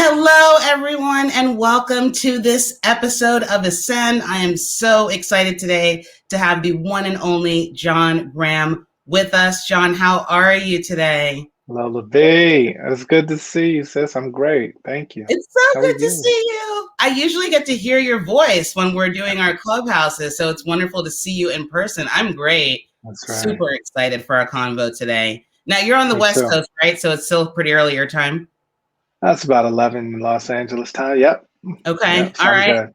Hello, everyone, and welcome to this episode of Ascend. I am so excited today to have the one and only John Graham with us. John, how are you today? Lola B, it's good to see you, sis. I'm great. Thank you. It's so How are good to you? see you. I usually get to hear your voice when we're doing our clubhouses, so it's wonderful to see you in person. I'm great. That's right. Super excited for our convo today. Now, you're on the Me West too. Coast, right? So it's still pretty early your time? That's about 11 in Los Angeles time. Yep. Okay. Yep. All Sounds right. good.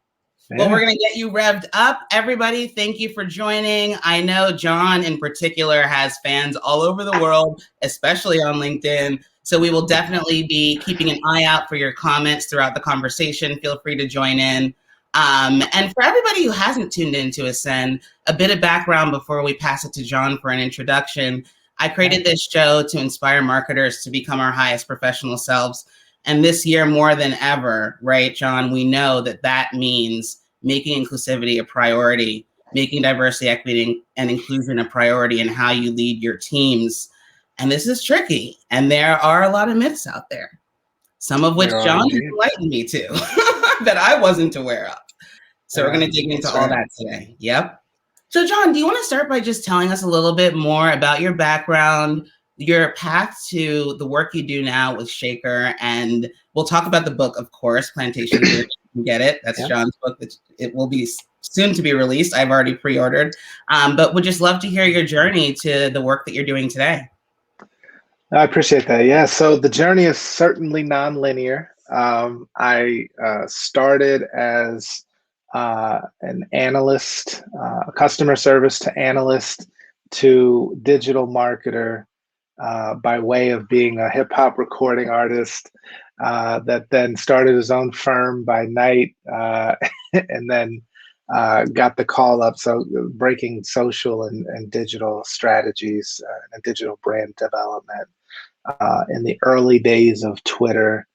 Well, we're Yeah. going to get you revved up. Everybody, thank you for joining. I know John in particular has fans all over the world, especially on LinkedIn. So we will definitely be keeping an eye out for your comments throughout the conversation. Feel free to join in. And for everybody who hasn't tuned into Ascend, a bit of background before we pass it to John for an introduction. I created this show to inspire marketers to become our highest professional selves. And this year, more than ever, right, John, we know that that means making inclusivity a priority, making diversity, equity, and inclusion a priority in how you lead your teams. And this is tricky. And there are a lot of myths out there, some of which There are John has indeed. enlightened me to that I wasn't aware of. So we're Yeah, going to dig into that's all right. that today. Yep. So, John, do you want to start by just telling us a little bit more about your background, your path to the work you do now with Shaker, and we'll talk about the book, of course, Plantation Theory. You get it. That's Yeah. John's book. It will be soon to be released. I've already pre-ordered, but would just love to hear your journey to the work that you're doing today. I appreciate that. Yeah. So the journey is certainly non-linear. I started as an analyst, customer service to analyst to digital marketer by way of being a hip hop recording artist that then started his own firm by night and then got the call up. So, breaking social and digital strategies and digital brand development in the early days of Twitter.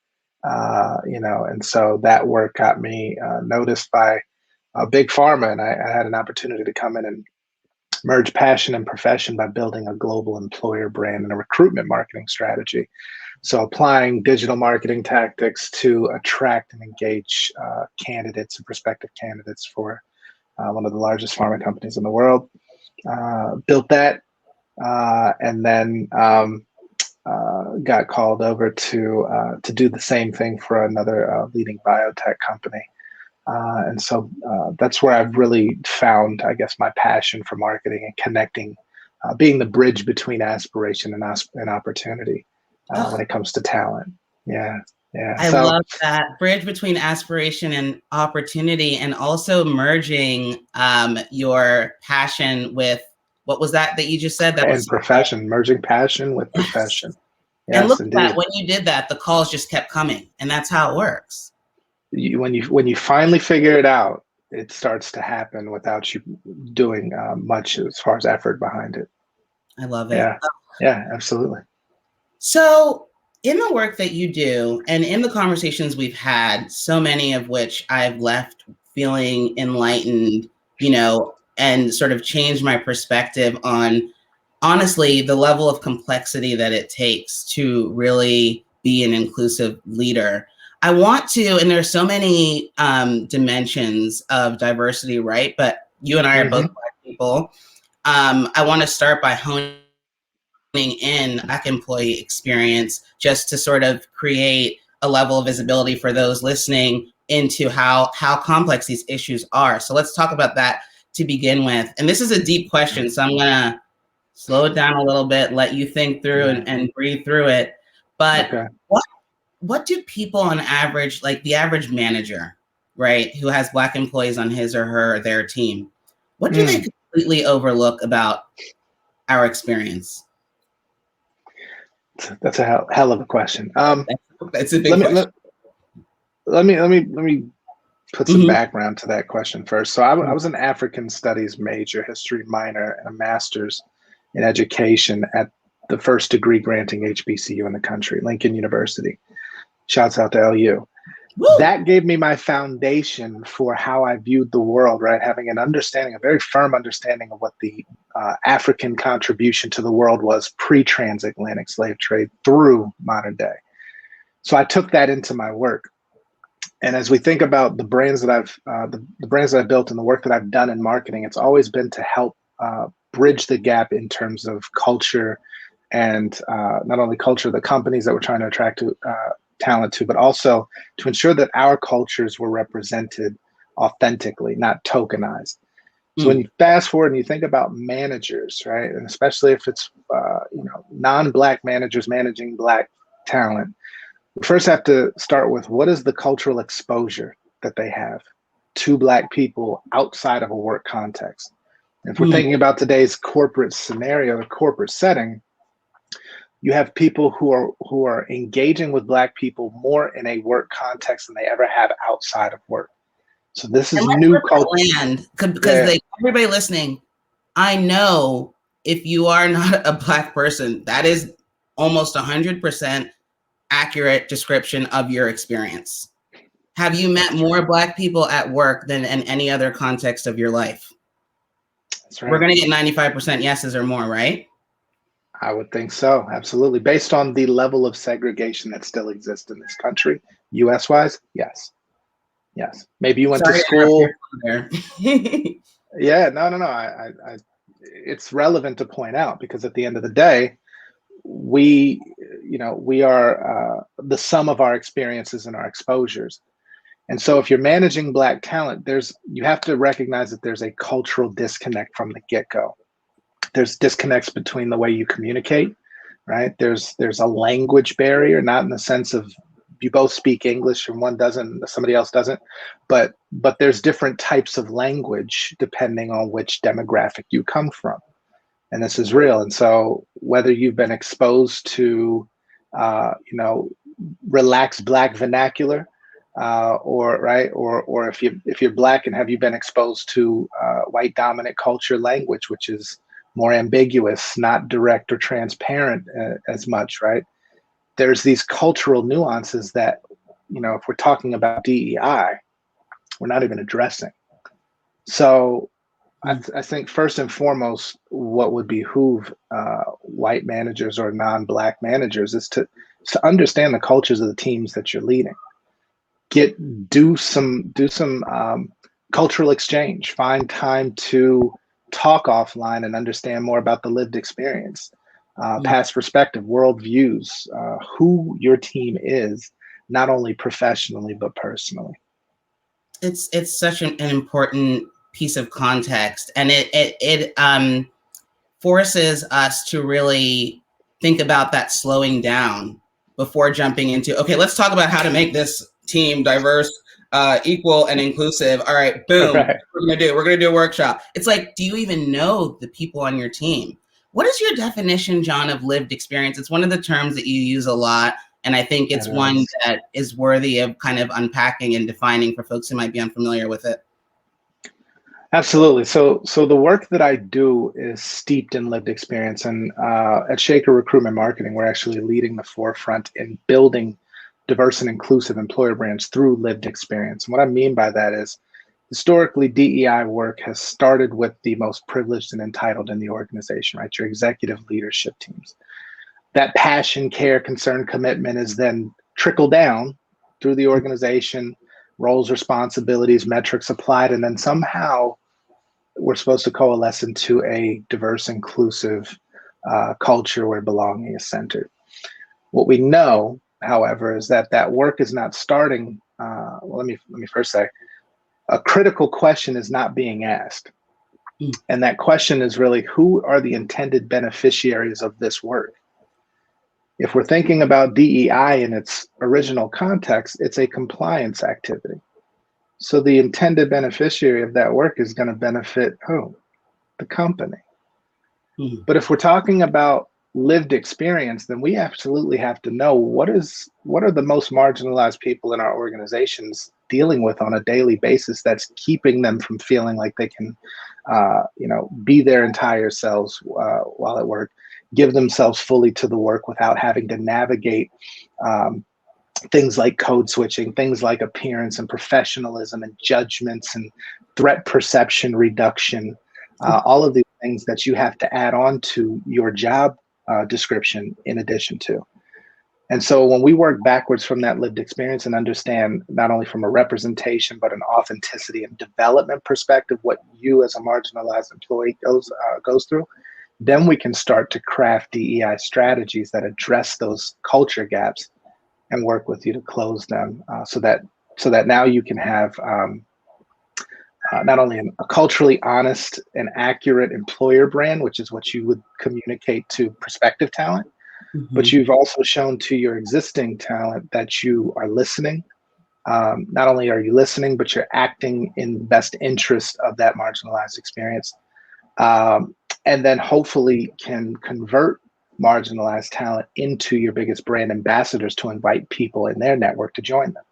And so that work got me noticed by big pharma, and I had an opportunity to come in and merge passion and profession by building a global employer brand and a recruitment marketing strategy. So applying digital marketing tactics to attract and engage candidates and prospective candidates for one of the largest pharma companies in the world. Built that, and then got called over to do the same thing for another leading biotech company. And so that's where I've really found, I guess, my passion for marketing and connecting, being the bridge between aspiration and opportunity when it comes to talent. Yeah, yeah. I love that bridge between aspiration and opportunity, and also merging your passion with, what was that you just said? That And was profession, merging passion with yes. profession. And Yes, look at that. indeed. When you did that, the calls just kept coming, and that's how it works. When you finally figure it out, it starts to happen without you doing much as far as effort behind it. I love it. Yeah, yeah, absolutely. So, in the work that you do and in the conversations we've had, so many of which I've left feeling enlightened, and sort of changed my perspective on, honestly, the level of complexity that it takes to really be an inclusive leader. I want to, and there's so many dimensions of diversity, right? But you and I are both Black people. I want to start by honing in Black employee experience, just to sort of create a level of visibility for those listening into how complex these issues are. So let's talk about that to begin with. And this is a deep question, so I'm gonna slow it down a little bit, let you think through and breathe through it. But Okay. what do people on average, like the average manager, right, who has Black employees on his or their team, what do they completely overlook about our experience? That's a hell of a question. That's a big question. Let me put some background to that question first. So I was an African studies major, history minor, and a master's in education at the first degree granting HBCU in the country, Lincoln University. Shouts out to LU. Woo! That gave me my foundation for how I viewed the world, right? Having an understanding, a very firm understanding of what the African contribution to the world was pre-transatlantic slave trade through modern day. So I took that into my work. And as we think about the brands that the brands that I've built and the work that I've done in marketing, it's always been to help bridge the gap in terms of culture, and not only culture, the companies that we're trying to attract to, talent to, but also to ensure that our cultures were represented authentically, not tokenized. So when you fast forward and you think about managers, right, and especially if it's non-Black managers managing Black talent, we first have to start with what is the cultural exposure that they have to Black people outside of a work context. And if we're thinking about today's corporate scenario, the corporate setting, you have people who are engaging with Black people more in a work context than they ever have outside of work. So this is new culture. Land, because everybody listening, I know if you are not a Black person, that is almost 100% accurate description of your experience. Have you met more Black people at work than in any other context of your life? That's right. We're going to get 95% yeses or more, right? I would think so. Absolutely. Based on the level of segregation that still exists in this country, US wise, yes. Yes. Maybe you went to school. There. Yeah, no. It's relevant to point out because at the end of the day, we are the sum of our experiences and our exposures. And so if you're managing Black talent, you have to recognize that there's a cultural disconnect from the get-go. There's disconnects between the way you communicate, right? There's a language barrier, not in the sense of you both speak English and one doesn't, somebody else doesn't, but there's different types of language depending on which demographic you come from. And this is real. And so whether you've been exposed to, relaxed Black vernacular, or if you're Black, and have you been exposed to white dominant culture language, which is more ambiguous, not direct or transparent as much, right? There's these cultural nuances that, if we're talking about DEI, we're not even addressing. So I think first and foremost, what would behoove white managers or non-Black managers is to understand the cultures of the teams that you're leading. Do some cultural exchange. Find time to talk offline and understand more about the lived experience, past perspective, world views, who your team is, not only professionally but personally. It's such an important piece of context, and it forces us to really think about that slowing down before jumping into, okay, let's talk about how to make this team diverse, equal, and inclusive. All right, boom. Right. We're gonna do a workshop. It's like, do you even know the people on your team? What is your definition, John, of lived experience? It's one of the terms that you use a lot, and I think it's one that is worthy of kind of unpacking and defining for folks who might be unfamiliar with it. Absolutely. So the work that I do is steeped in lived experience, and at Shaker Recruitment Marketing, we're actually leading the forefront in building diverse and inclusive employer brands through lived experience. And what I mean by that is, historically, DEI work has started with the most privileged and entitled in the organization, right? Your executive leadership teams. That passion, care, concern, commitment is then trickled down through the organization, roles, responsibilities, metrics applied, and then somehow we're supposed to coalesce into a diverse, inclusive culture where belonging is centered. What we know, however, is that work is not starting. Let me first say, a critical question is not being asked, and that question is really, who are the intended beneficiaries of this work? If we're thinking about DEI in its original context, it's a compliance activity. So the intended beneficiary of that work is going to benefit who? The company. But if we're talking about lived experience, then we absolutely have to know what are the most marginalized people in our organizations dealing with on a daily basis that's keeping them from feeling like they can be their entire selves while at work, give themselves fully to the work without having to navigate things like code switching, things like appearance and professionalism and judgments and threat perception reduction, all of these things that you have to add on to your job description in addition to. And so when we work backwards from that lived experience and understand not only from a representation, but an authenticity and development perspective, what you as a marginalized employee goes through, then we can start to craft DEI strategies that address those culture gaps and work with you to close them, so that now you can have not only a culturally honest and accurate employer brand, which is what you would communicate to prospective talent, but you've also shown to your existing talent that you are listening. Not only are you listening, but you're acting in the best interest of that marginalized experience. And then hopefully can convert marginalized talent into your biggest brand ambassadors to invite people in their network to join them.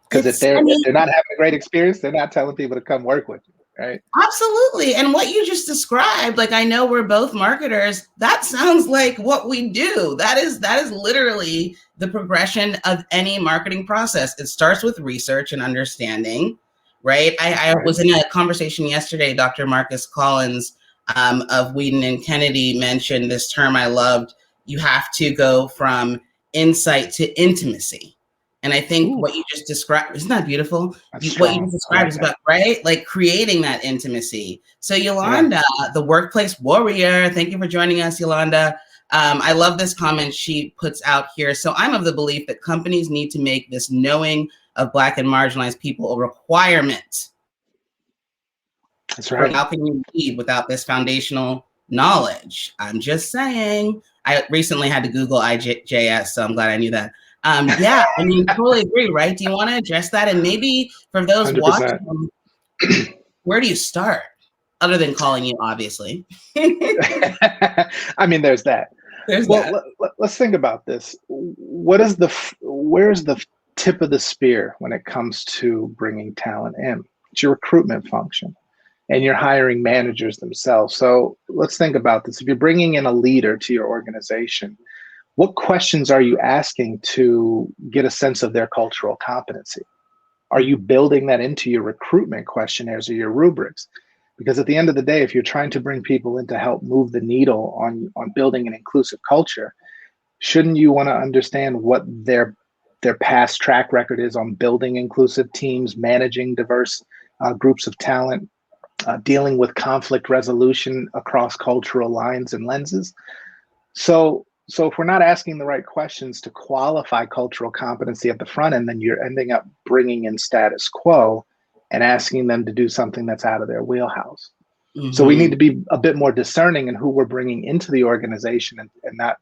Because if they're not having a great experience, they're not telling people to come work with you, right? Absolutely. And what you just described, like, I know we're both marketers. That sounds like what we do. That is literally the progression of any marketing process. It starts with research and understanding, right? I was in a conversation yesterday, Dr. Marcus Collins of Whedon and Kennedy mentioned this term I loved. You have to go from insight to intimacy. And I think what you just described, isn't that beautiful? What you just described is about, right? Like creating that intimacy. So Yolanda, the workplace warrior, thank you for joining us, Yolanda. I love this comment she puts out here. So I'm of the belief that companies need to make this knowing of Black and marginalized people a requirement. That's right. How can you lead without this foundational knowledge? I'm just saying. I recently had to Google IJS, so I'm glad I knew that. Yeah, I mean, totally agree, right? Do you want to address that? And maybe for those 100%. Watching, where do you start? Other than calling you, obviously. I mean, there's that. Let's think about this. Where's the tip of the spear when it comes to bringing talent in? It's your recruitment function. And you're hiring managers themselves. So let's think about this. If you're bringing in a leader to your organization, what questions are you asking to get a sense of their cultural competency? Are you building that into your recruitment questionnaires or your rubrics? Because at the end of the day, if you're trying to bring people in to help move the needle on building an inclusive culture, shouldn't you want to understand what their past track record is on building inclusive teams, managing diverse groups of talent, dealing with conflict resolution across cultural lines and lenses? So if we're not asking the right questions to qualify cultural competency at the front end, then you're ending up bringing in status quo and asking them to do something that's out of their wheelhouse. So we need to be a bit more discerning in who we're bringing into the organization and not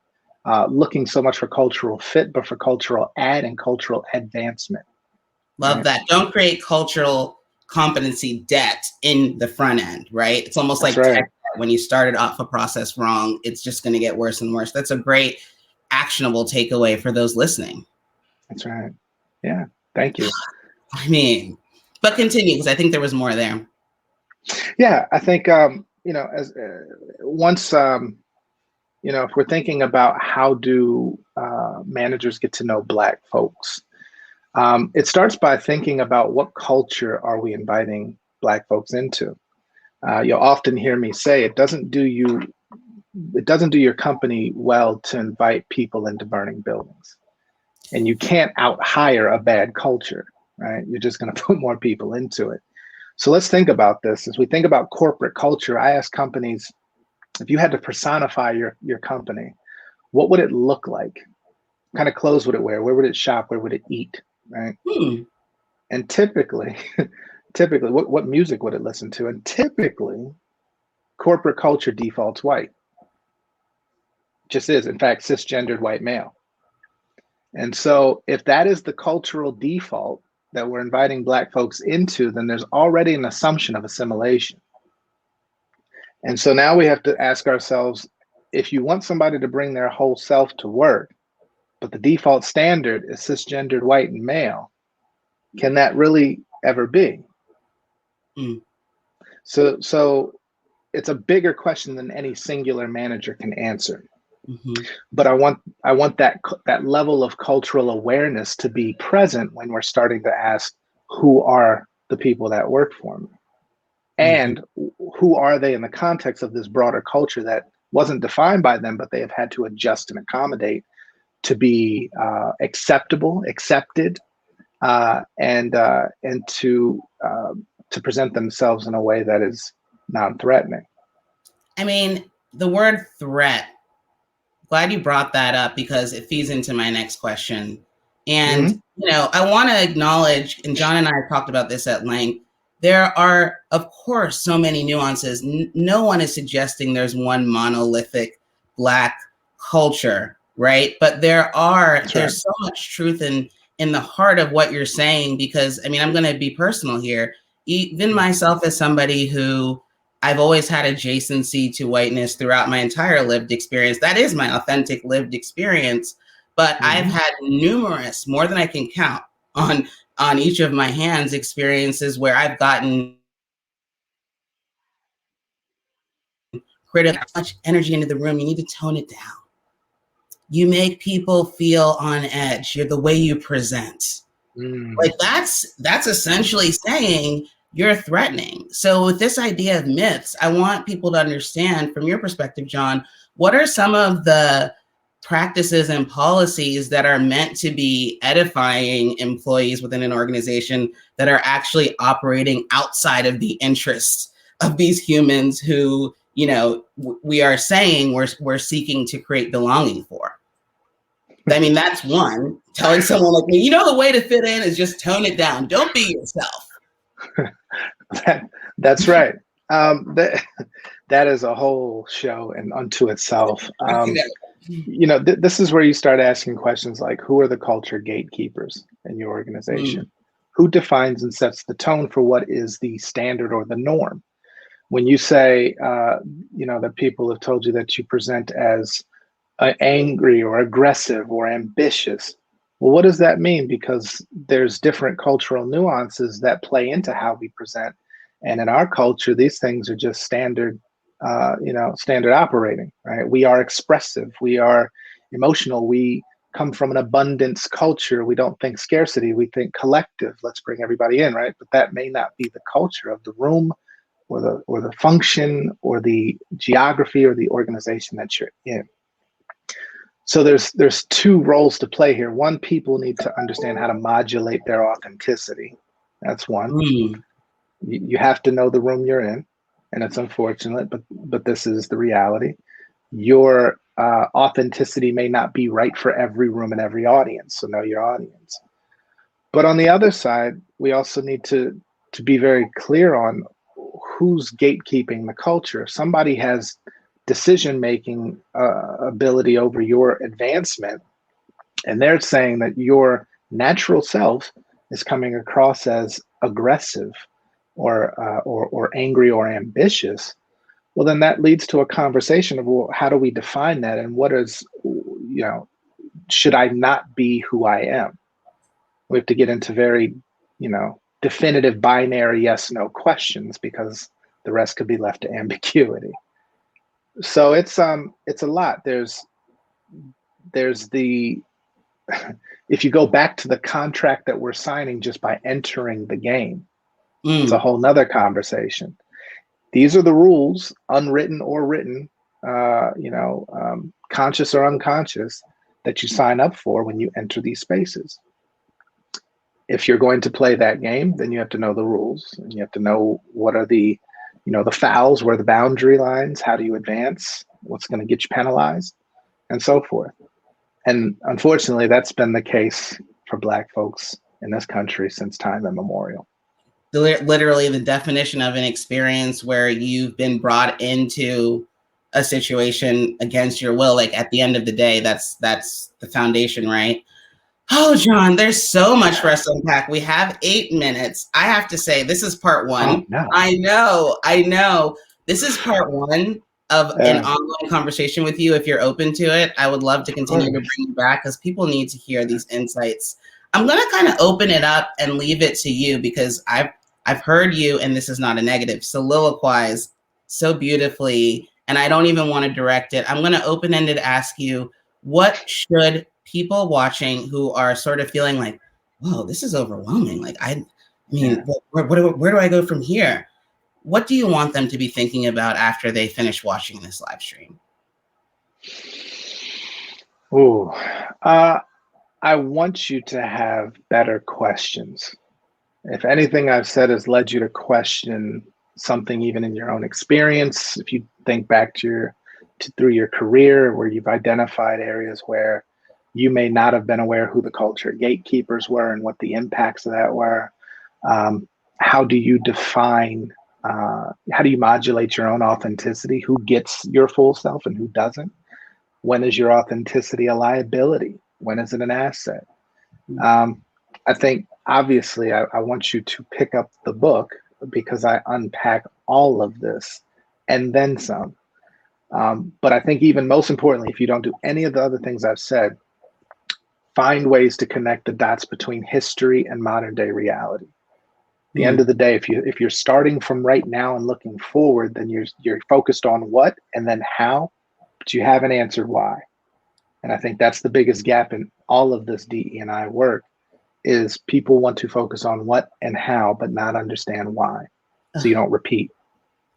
looking so much for cultural fit, but for cultural add and cultural advancement. Love that. Don't create cultural competency debt in the front end, right? It's almost like tech, when you started off a process wrong, it's just going to get worse and worse. That's a great actionable takeaway for those listening. That's right. Yeah. Thank you. I mean, but continue, because I think there was more there. Yeah, I think, as once, if we're thinking about how do managers get to know Black folks, it starts by thinking about what culture are we inviting Black folks into. You'll often hear me say it doesn't do your company well to invite people into burning buildings, and you can't out hire a bad culture, right? You're just going to put more people into it. So let's think about this. As we think about corporate culture, I ask companies, if you had to personify your company, what would it look like? What kind of clothes would it wear? Where would it shop? Where would it eat? Right? And typically, what music would it listen to? And typically, corporate culture defaults white. Just is, in fact, cisgendered white male. And so if that is the cultural default that we're inviting Black folks into, then there's already an assumption of assimilation. And so now we have to ask ourselves, if you want somebody to bring their whole self to work, but the default standard is cisgendered white and male, can that really ever be? So it's a bigger question than any singular manager can answer. But I want that level of cultural awareness to be present when we're starting to ask, who are the people that work for me? And who are they in the context of this broader culture that wasn't defined by them, but they have had to adjust and accommodate to be acceptable, accepted, and to present themselves in a way that is non-threatening. I mean, the word threat, glad you brought that up because it feeds into my next question. And, you know, I want to acknowledge, and John and I have talked about this at length, there are, of course, so many nuances. No one is suggesting there's one monolithic Black culture, right? But there's so much truth in the heart of what you're saying, because, I mean, I'm going to be personal here. Even myself as somebody who I've always had adjacency to whiteness throughout my entire lived experience. That is my authentic lived experience. But I've had numerous, more than I can count on each of my hands, experiences where I've gotten critical, much energy into the room. You need to tone it down. You make people feel on edge. You're the way you present. Like that's essentially saying you're threatening. So with this idea of myths, I want people to understand from your perspective, John, what are some of the practices and policies that are meant to be edifying employees within an organization that are actually operating outside of the interests of these humans who, you know, we are saying we're seeking to create belonging for? I mean, that's one. Telling someone like me, you know, the way to fit in is just tone it down. Don't be yourself. That's right. That is a whole show and unto itself. You know, this is where you start asking questions like, who are the culture gatekeepers in your organization? Who defines and sets the tone for what is the standard or the norm? When you say, you know, that people have told you that you present as angry or aggressive or ambitious, well, what does that mean? Because there's different cultural nuances that play into how we present. And in our culture, these things are just standard, you know, standard operating, right? We are expressive. We are emotional. We come from an abundance culture. We don't think scarcity. We think collective. Let's bring everybody in, right? But that may not be the culture of the room or the function or the geography or the organization that you're in. So there's two roles to play here. One, people need to understand how to modulate their authenticity. That's one. You have to know the room you're in, and it's unfortunate, but this is the reality. Your authenticity may not be right for every room and every audience, so know your audience. But on the other side, we also need to be very clear on who's gatekeeping the culture. If somebody has decision-making ability over your advancement, and they're saying that your natural self is coming across as aggressive or angry or ambitious, well, then that leads to a conversation of, well, how do we define that, and what is, you know, should I not be who I am? We have to get into very, you know, definitive binary yes no questions, because the rest could be left to ambiguity. So it's a lot. There's the, if you go back to the contract that we're signing just by entering the game, it's a whole nother conversation. These are the rules, unwritten or written, you know, conscious or unconscious, that you sign up for when you enter these spaces. If you're going to play that game, then you have to know the rules, and you have to know what are the, you know, the fouls, where are the boundary lines, how do you advance, what's going to get you penalized, and so forth. And unfortunately, that's been the case for Black folks in this country since time immemorial. Literally the definition of an experience where you've been brought into a situation against your will. Like at the end of the day, that's the foundation, right? Oh, John, there's so much for us to unpack. We have 8 minutes. I have to say, this is part one. Oh, no. I know. This is part one of an online conversation with you. If you're open to it, I would love to continue to bring you back, because people need to hear these insights. I'm going to kind of open it up and leave it to you, because I've heard you, and this is not a negative, soliloquize so beautifully, and I don't even want to direct it. I'm going to open-ended ask you, what should people watching who are sort of feeling like, whoa, this is overwhelming. Like, I mean, where do I go from here? What do you want them to be thinking about after they finish watching this live stream? Ooh, I want you to have better questions. If anything I've said has led you to question something, even in your own experience, if you think back to through your career where you've identified areas where you may not have been aware who the culture gatekeepers were and what the impacts of that were, how do you define, how do you modulate your own authenticity? Who gets your full self and who doesn't? When is your authenticity a liability? When is it an asset? Um, I think obviously I want you to pick up the book because I unpack all of this and then some. But I think even most importantly, if you don't do any of the other things I've said, find ways to connect the dots between history and modern day reality. At the end of the day, if you're starting from right now and looking forward, then you're focused on what and then how, but you haven't answered why. And I think that's the biggest gap in all of this DE&I work is people want to focus on what and how, but not understand why. So you don't repeat.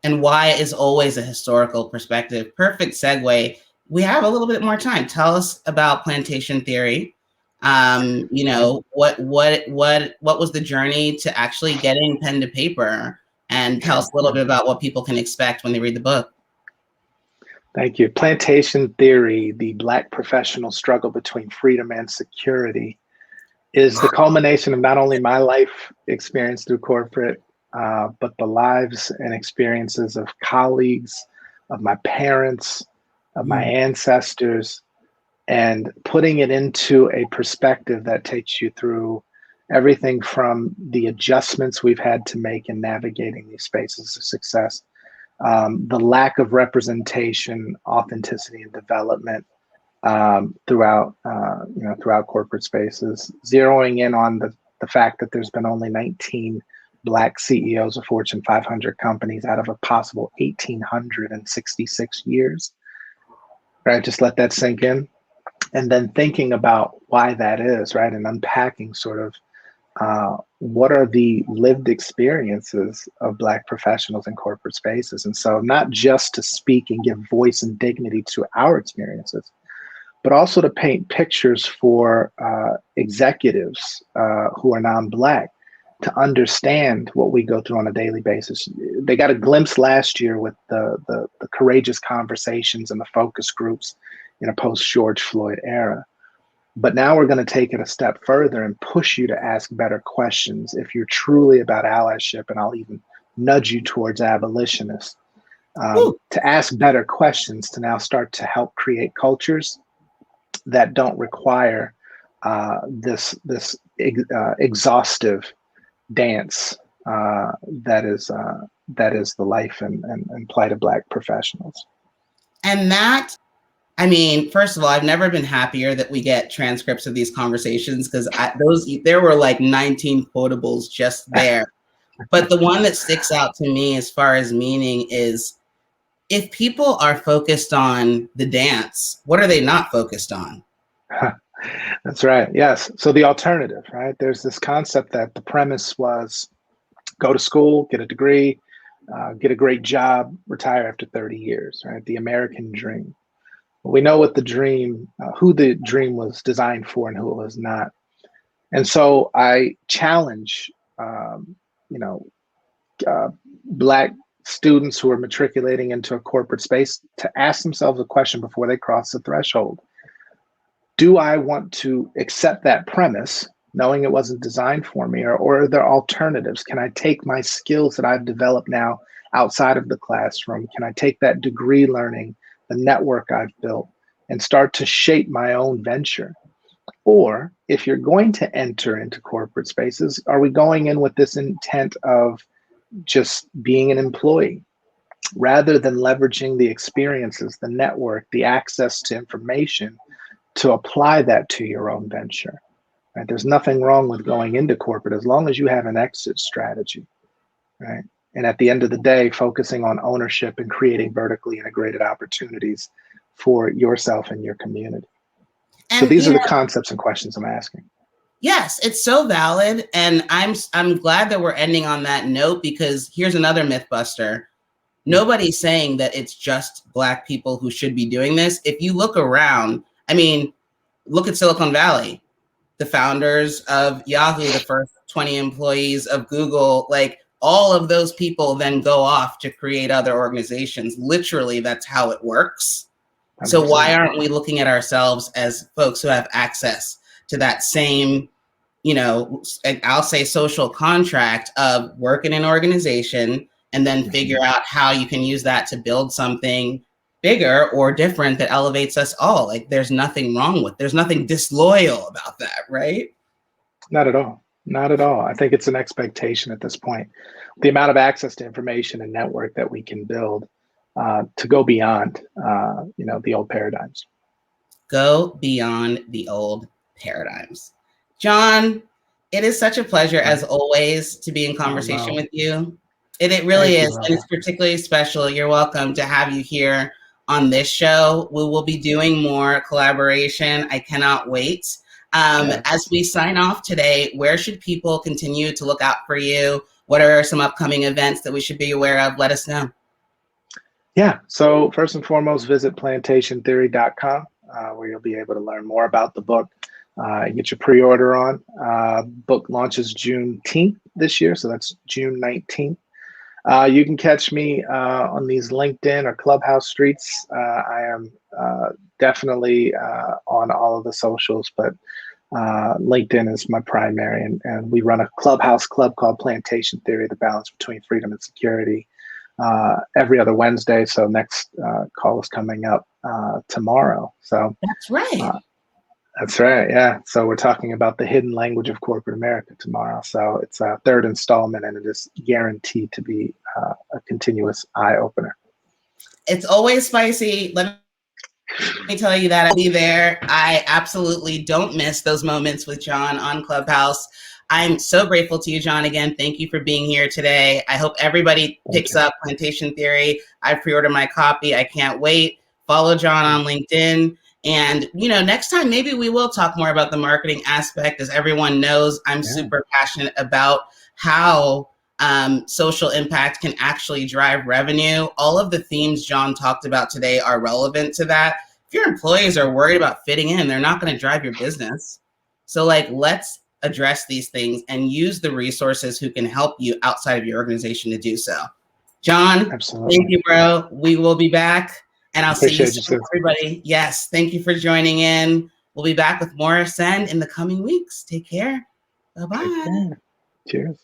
And why is always a historical perspective. Perfect segue. We have a little bit more time. Tell us about Plantation Theory. You know, what was the journey to actually getting pen to paper? And tell us a little bit about what people can expect when they read the book. Thank you. Plantation Theory, the Black professional struggle between freedom and security, is the culmination of not only my life experience through corporate, but the lives and experiences of colleagues, of my parents, of my ancestors, and putting it into a perspective that takes you through everything from the adjustments we've had to make in navigating these spaces of success, the lack of representation, authenticity, and development throughout throughout corporate spaces, zeroing in on the fact that there's been only 19 Black CEOs of Fortune 500 companies out of a possible 1,866 years. Right, just let that sink in, and then thinking about why that is, right, and unpacking sort of what are the lived experiences of Black professionals in corporate spaces. And so not just to speak and give voice and dignity to our experiences, but also to paint pictures for executives who are non-Black to understand what we go through on a daily basis. They got a glimpse last year with the courageous conversations and the focus groups in a post-George Floyd era. But now we're going to take it a step further and push you to ask better questions if you're truly about allyship, and I'll even nudge you towards abolitionists, to ask better questions to now start to help create cultures that don't require this exhaustive dance that is the life and plight of Black professionals. And that, I mean, first of all, I've never been happier that we get transcripts of these conversations, because there were like 19 quotables just there. But the one that sticks out to me as far as meaning is, if people are focused on the dance, what are they not focused on? That's right. Yes. So the alternative, right? There's this concept that the premise was go to school, get a degree, get a great job, retire after 30 years, right? The American dream. We know what the dream, who the dream was designed for and who it was not. And so I challenge, Black students who are matriculating into a corporate space to ask themselves a question before they cross the threshold. Do I want to accept that premise, knowing it wasn't designed for me, or are there alternatives? Can I take my skills that I've developed now outside of the classroom? Can I take that degree learning, the network I've built, and start to shape my own venture? Or if you're going to enter into corporate spaces, are we going in with this intent of just being an employee rather than leveraging the experiences, the network, the access to information to apply that to your own venture? Right? There's nothing wrong with going into corporate as long as you have an exit strategy, right? And at the end of the day, focusing on ownership and creating vertically integrated opportunities for yourself and your community. And so these are the concepts and questions I'm asking. Yes, it's so valid. And I'm glad that we're ending on that note, because here's another myth buster. Nobody's saying that it's just Black people who should be doing this. If you look around, I mean, look at Silicon Valley, the founders of Yahoo, the first 20 employees of Google, like all of those people then go off to create other organizations. Literally, that's how it works. 100%. So why aren't we looking at ourselves as folks who have access to that same, you know, I'll say social contract of work in an organization and then figure out how you can use that to build something bigger or different that elevates us all. Like there's nothing wrong with, there's nothing disloyal about that, right? Not at all. Not at all. I think it's an expectation at this point. The amount of access to information and network that we can build to go beyond, you know, the old paradigms. Go beyond the old paradigms. John, it is such a pleasure as always to be in conversation with you. It really is, and it's particularly special. You're welcome to have you here on this show. We will be doing more collaboration. I cannot wait. As we sign off today, where should people continue to look out for you? What are some upcoming events that we should be aware of? Let us know. Yeah, so first and foremost, visit plantationtheory.com, where you'll be able to learn more about the book, get your pre-order on. Book launches Juneteenth this year, so that's June 19th. You can catch me on these LinkedIn or Clubhouse streets. I am definitely on all of the socials, but LinkedIn is my primary, and we run a Clubhouse club called Plantation Theory, the balance between freedom and security, every other Wednesday. So next call is coming up tomorrow. So that's right. That's right. Yeah. So we're talking about the hidden language of corporate America tomorrow. So it's a third installment, and it is guaranteed to be a continuous eye opener. It's always spicy. Let me tell you that I'll be there. I absolutely don't miss those moments with John on Clubhouse. I'm so grateful to you, John. Again, thank you for being here today. I hope everybody picks up Plantation Theory. I pre-ordered my copy. I can't wait. Follow John on LinkedIn. And, you know, next time, maybe we will talk more about the marketing aspect. As everyone knows, I'm super passionate about how social impact can actually drive revenue. All of the themes John talked about today are relevant to that. If your employees are worried about fitting in, they're not going to drive your business. So like, let's address these things and use the resources who can help you outside of your organization to do so. John, thank you, bro. We will be back. And I'll see you soon, everybody. Yes, thank you for joining in. We'll be back with more Ascend in the coming weeks. Take care. Bye-bye. Cheers.